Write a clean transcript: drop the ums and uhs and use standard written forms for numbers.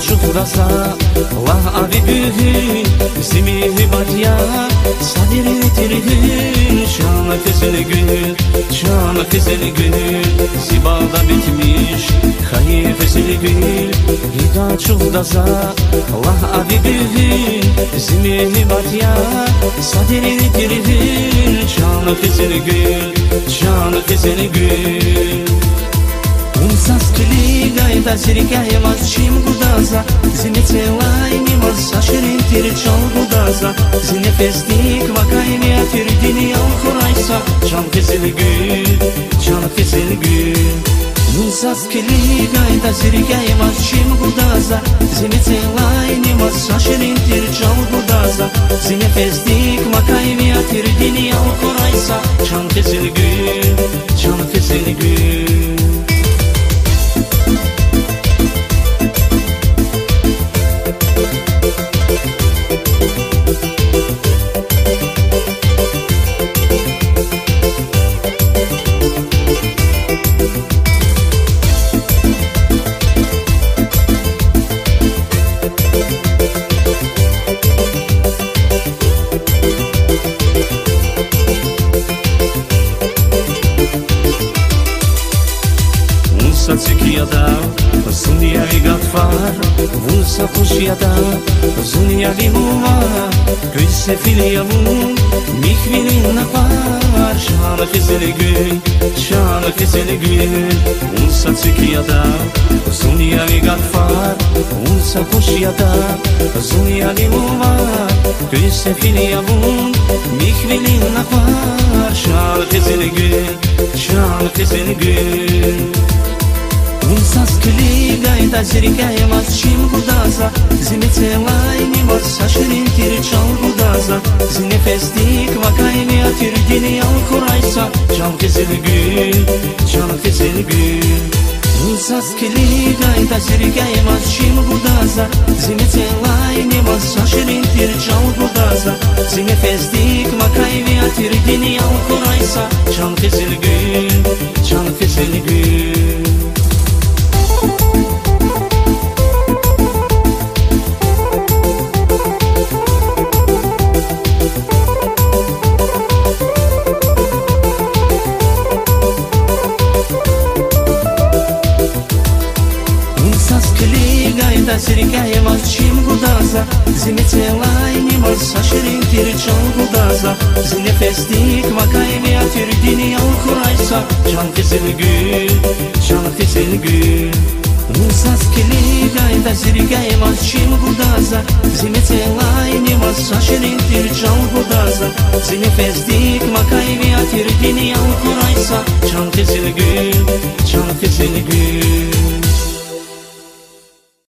çufrasa la abi gün zimi batya sadiri tirgün şana kızıl gün şana kızıl gün zibalda bitmiş hayır kızıl gün ida çufrasa la abi gün zimi batya sadiri tirgün şana kızıl gün şana kızıl gün Унсас клигай да зрикай мас чим гудаза Зине целай не мас сашерин тирчал гудаза Зине фестик вакай не атирдини ал хурайса Чан кесел гül Унсас клигай да зрикай мас чим гудаза Зине целай не мас сашерин тирчал гудаза Зине фестик вакай не атирдини ал хурайса Чан кесел gül Циkiada, zunia ligatfar, vulsa pushiada, zunia limuma, güse filiyamun, mikvilin nafar, şana keseli gün, şana keseli gün, vulsa циkiada, zunia ligatfar, vulsa pushiada, zunia limuma, güse filiyamun, mikvilin nafar, şana keseli gün, şana keseli gün. Унсас клигай да зрикай мас чим гудаза Зине целай не мас сашерин тирчал гудаза Зине фестик вакай не атирдини ал хурайса Чан кесел гül Унсас клигай да зрикай мас чим гудаза Зине целай не мас сашерин тирчал гудаза Зине фестик вакай не атирдини ал хурайса Чан кесел gül Da zrikaj mas čim gudaza Zine celaj ne mas sašerin tirčal gudaza Zine festik vakay me atirdini al kuraysa Can kesel gül Unsas keligay da zrikaj mas čim gudaza Zine celaj ne mas sašerin tirčal gudaza Zine festik vakay me atirdini al kuraysa Can kesel gül